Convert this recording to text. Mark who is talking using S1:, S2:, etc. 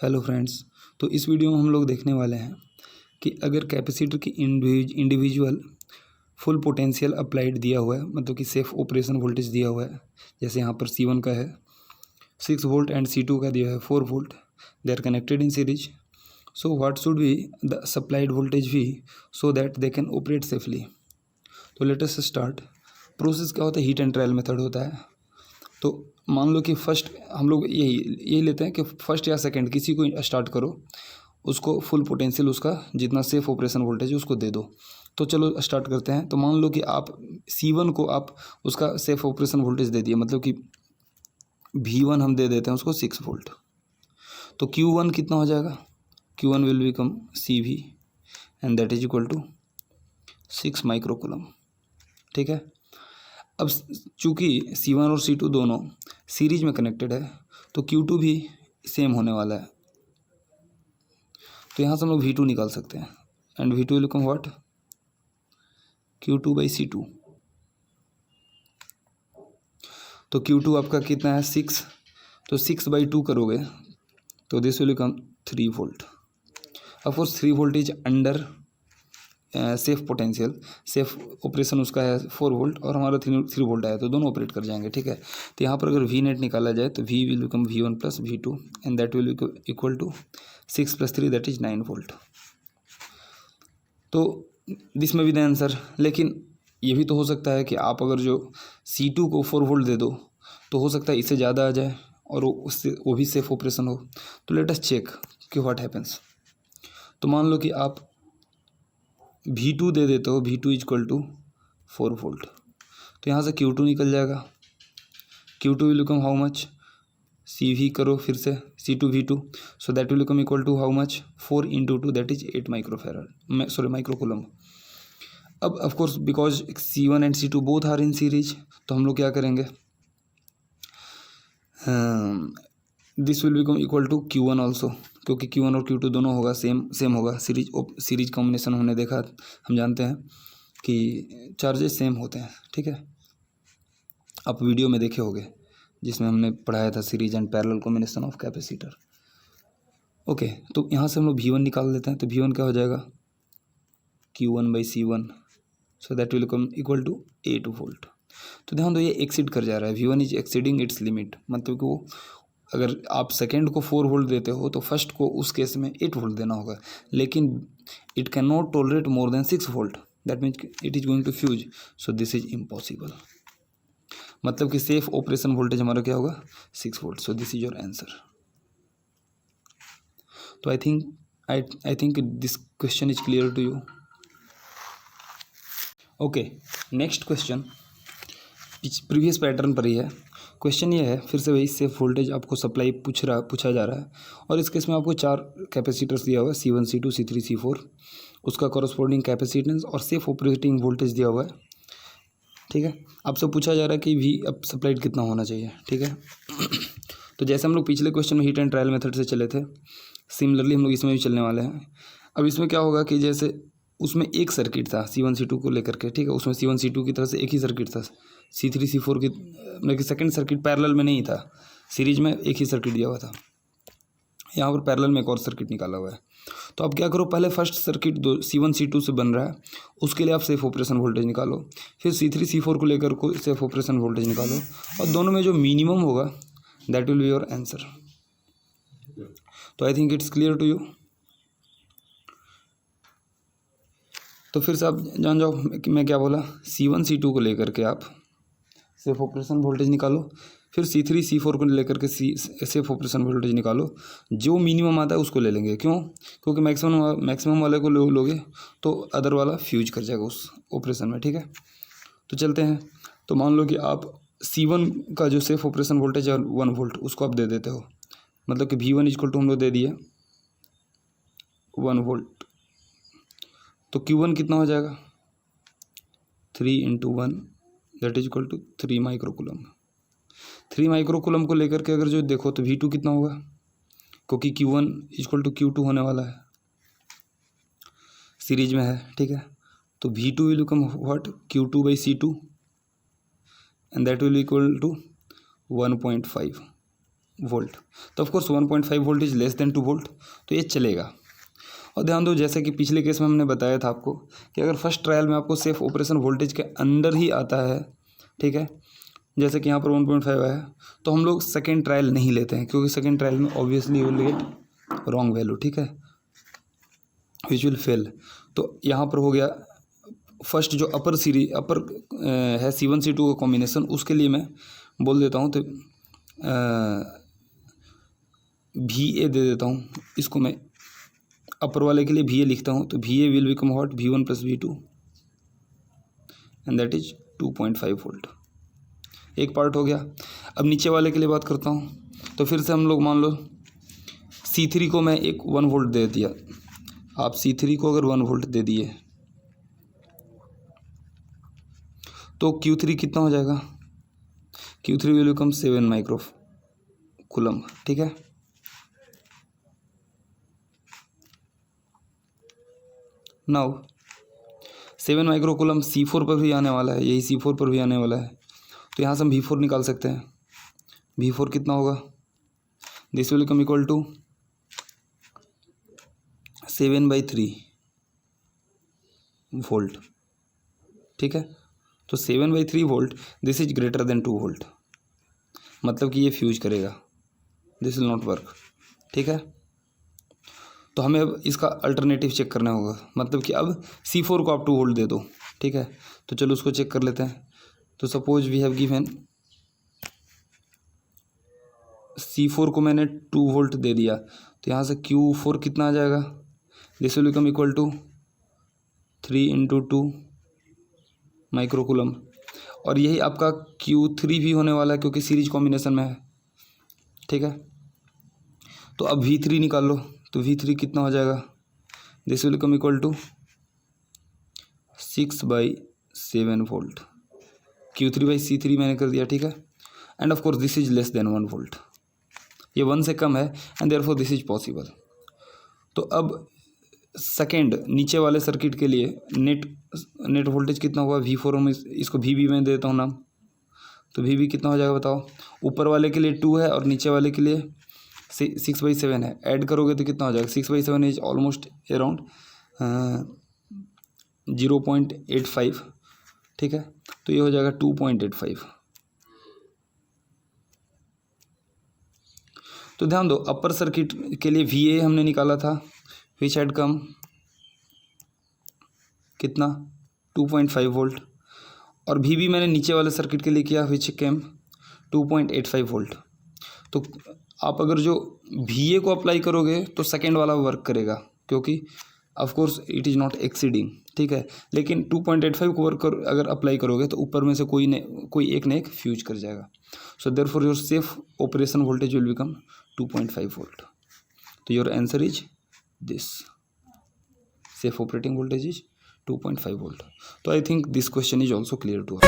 S1: Hello friends. तो इस video में हम लोग देखने वाले हैं कि अगर कैपेसिटर की इंडिविजुअल फुल पोटेंशियल अप्लाइड दिया हुआ है, मतलब कि सेफ ऑपरेशन वोल्टेज दिया हुआ है, जैसे यहाँ पर C1 का है 6 वोल्ट एंड C2 का दिया है 4 volt, they are connected in series. So what should be the supplied voltage भी so that they can operate safely. तो लेट अस स्टार्ट। प्रोसेस क्या होता है, हीट एंड ट्रायल मेथड होता है। तो मान लो कि फर्स्ट हम लोग यही लेते हैं कि फर्स्ट या सेकंड किसी को स्टार्ट करो, उसको फुल पोटेंशियल उसका जितना सेफ ऑपरेशन वोल्टेज है उसको दे दो। तो चलो स्टार्ट करते हैं। तो मान लो कि आप C1 को आप उसका सेफ ऑपरेशन वोल्टेज दे दिए, मतलब कि V1 हम दे देते हैं उसको 6 वोल्ट। तो Q1 कितना हो जाएगा, Q1 will become CV and that is equal to 6 microcoulomb. ठीक है। अब चूँकि C1 और C2 दोनों सीरीज में कनेक्टेड है तो Q2 भी सेम होने वाला है। तो यहाँ से हम लोग V2 निकाल सकते हैं and V2 will become what, Q2/C2। तो Q2 आपका कितना है 6, तो 6/2 करोगे तो this will become 3 volt. Of course 3 volt is under safe potential, safe operation उसका है 4 वोल्ट और हमारा 3 वोल्ट आया, तो दोनों ऑपरेट कर जाएंगे। ठीक है। तो यहाँ पर अगर V नेट निकाला जाए तो V will become V1 plus V2 and that will equal to 6 + 3 that is 9 volt. तो दिस में भी द आंसर। लेकिन ये भी तो हो सकता है कि आप अगर जो C2 को 4 वोल्ट दे दो तो हो सकता है इससे ज़्यादा आ जाए और उससे वो भी सेफ ऑपरेशन हो। तो लेट अस चेक कि व्हाट हैपन्स। तो मान लो कि आप V2 दे देते हो, V2 इक्वल टू 4 वोल्ट। तो यहाँ से Q2 निकल जाएगा। Q2 will become how much, CV करो फिर से C2 V2, so that will become equal to how much 4 × 2 that is 8 microcoulomb. अब of course because C1 and C2 both are in series, तो हम लोग क्या करेंगे, this will become equal to Q1 also, क्योंकि Q1 और Q2 दोनों होगा सेम होगा। सीरीज कॉम्बिनेशन हमने देखा, हम जानते हैं कि चार्जेस सेम होते हैं। ठीक है। आप वीडियो में देखे होंगे जिसमें हमने पढ़ाया था series and parallel combination of capacitor. Okay. तो यहाँ से हम लोग V1 निकाल लेते हैं। तो V1 क्या हो जाएगा, Q1/C1, so that will become equal to 8 volt. तो ध्यान दो ये एक्सीड कर जा रहा है, V1 is exceeding it's limit, मतलब कि वो अगर आप सेकेंड को 4 वोल्ट देते हो तो फर्स्ट को उस केस में 8 वोल्ट देना होगा, लेकिन it can not tolerate more than 6 volt, that means it is going to fuse, so this is impossible. मतलब कि सेफ ऑपरेशन वोल्टेज हमारा क्या होगा 6 volt, so this is your answer. तो I think this question is clear to you. Okay, next question previous pattern पर ही है। Question ये है, फिर से वही सेफ वोल्टेज आपको सप्लाई पूछा जा रहा है और इस केस में आपको 4 कैपेसिटर्स दिया हुआ है, C1 C2 C3 C4, उसका कॉरस्पॉन्डिंग कैपेसिटेंस और सेफ ऑपरेटिंग वोल्टेज दिया हुआ है। ठीक है। आपसे पूछा जा रहा है कि V अब सप्लाइड कितना होना चाहिए। ठीक है। तो जैसे हम लोग पिछले क्वेश्चन में हीट एंड ट्रायल मेथड से चले थे, सिमिलरली हम लोग इसमें भी चलने वाले हैं। अब इसमें क्या होगा कि जैसे उसमें एक सर्किट था C1 C2 को लेकर के, ठीक है, उसमें C1 C2 की तरफ से एक ही सर्किट था, C3 C4 की मतलब कि सेकंड सर्किट पैरेलल में नहीं था, सीरीज में एक ही सर्किट दिया हुआ था। यहाँ पर पैरेलल में एक और सर्किट निकाला हुआ है। तो आप क्या करो, पहले फर्स्ट सर्किट C1 C2 से बन रहा है, उसके लिए आप सेफ ऑपरेशन वोल्टेज निकालो, फिर C3 C4 को लेकर को सेफ ऑपरेशन वोल्टेज निकालो और दोनों में जो मिनिमम होगा that will be your answer. तो I think it's clear to you. तो फिर से आप जान जाओ कि मैं क्या बोला, C1 C2 को लेकर के आप सेफ ऑपरेशन वोल्टेज निकालो, फिर C3 C4 को लेकर के सेफ ऑपरेशन वोल्टेज निकालो, जो मिनिमम आता है उसको ले लेंगे। क्यों? क्योंकि मैक्सिमम वाले को लोगे तो अदर वाला फ्यूज कर जाएगा उस ऑपरेशन में। ठीक है। तो चलते हैं। तो मान लो कि आप C1 का जो सेफ ऑपरेशन वोल्टेज है 1 वोल्ट, उसको आप दे देते हो, मतलब कि V1 इक्वल टू हम लोग दे दिए 1 वोल्ट। तो Q1 कितना हो जाएगा 3 × 1 that is equal to 3 microcoulomb. 3 microcoulomb को लेकर के अगर जो देखो तो V2 कितना होगा, क्योंकि Q1 इक्वल टू Q2 होने वाला है, सीरीज में है। ठीक है। तो V2 will become what, Q2/C2 and that will equal to 1.5। Volt, तो of course 1.5 volt is less than 2 volt, तो ये चलेगा। और ध्यान दो, जैसे कि पिछले केस में हमने बताया था आपको कि अगर फर्स्ट ट्रायल में आपको सेफ ऑपरेशन वोल्टेज के अंदर ही आता है, ठीक है, जैसे कि यहाँ पर 1.5 आया, तो हम लोग सेकेंड ट्रायल नहीं लेते हैं, क्योंकि सेकेंड ट्रायल में obviously will get wrong value, ठीक है, विच विल फेल। तो यहाँ पर हो गया फर्स्ट जो अपर है C1 C2 का कॉम्बिनेशन, उसके लिए मैं बोल देता हूँ, तो VA दे देता हूँ, इसको मैं अपर वाले के लिए VA लिखता हूँ, तो VA will become what, V1 + V2 and that is 2.5 volt. एक पार्ट हो गया। अब नीचे वाले के लिए बात करता हूँ, तो फिर से हम लोग मान लो C3 को मैं एक 1 वोल्ट दे दिया, आप C3 को अगर 1 वोल्ट दे दिए तो Q3 कितना हो जाएगा, Q3 will become 7 micro coulomb, ठीक है। नाउ 7 माइक्रो कूलम C4 पर भी आने वाला है, यही C4 पर भी आने वाला है, तो यहाँ से हम V4 निकाल सकते हैं। V4 कितना होगा, this will become equal to 7/3 volt, ठीक है। तो 7/3 volt, this is greater than 2 volt, मतलब कि ये फ्यूज करेगा, दिस विल नॉट वर्क, ठीक है। तो हमें अब इसका अल्टरनेटिव चेक करना होगा, मतलब कि अब C4 को आप 2 वोल्ट दे दो, ठीक है। तो चलो उसको चेक कर लेते हैं। तो suppose we have given C4 को मैंने 2 वोल्ट दे दिया, तो यहाँ से Q4 कितना आ जाएगा, this will become equal to 3 × 2 micro coulomb, और यही आपका Q3 भी होने वाला है क्योंकि सीरीज कॉम्बिनेशन में है, ठीक है। तो अब V3 निकाल लो, तो V3 कितना हो जाएगा, this will become equal to 6/7 volt. Q3/C3 मैंने कर दिया, ठीक है। And of course this is less than 1 volt, ये 1 से कम है, and therefore this is possible. तो अब सेकेंड नीचे वाले सर्किट के लिए नेट वोल्टेज कितना हुआ, V4 में इसको VB में देता हूँ नाम, तो VB कितना हो जाएगा बताओ। ऊपर वाले के लिए 2 है और नीचे वाले के लिए 6/7 है, ऐड करोगे तो कितना हो जाएगा, 6/7 इज ऑलमोस्ट अराउंड 0.85, ठीक है। तो ये हो जाएगा 2.85। तो ध्यान दो, अपर सर्किट के लिए VA हमने निकाला था, विच हैड कम कितना 2.5 वोल्ट, और VB मैंने नीचे वाले सर्किट के लिए किया, विच केम 2.85 वोल्ट। तो आप अगर जो VA को अप्लाई करोगे तो सेकेंड वाला वर्क करेगा, क्योंकि of course it is not exceeding, ठीक है। लेकिन 2.85 को वर्क अगर अप्लाई करोगे तो ऊपर में से कोई एक न एक फ्यूज कर जाएगा। So therefore your safe operation voltage will become 2.5 volt. तो your answer is this, safe operating voltage is 2.5 volt. तो I think this question is also clear to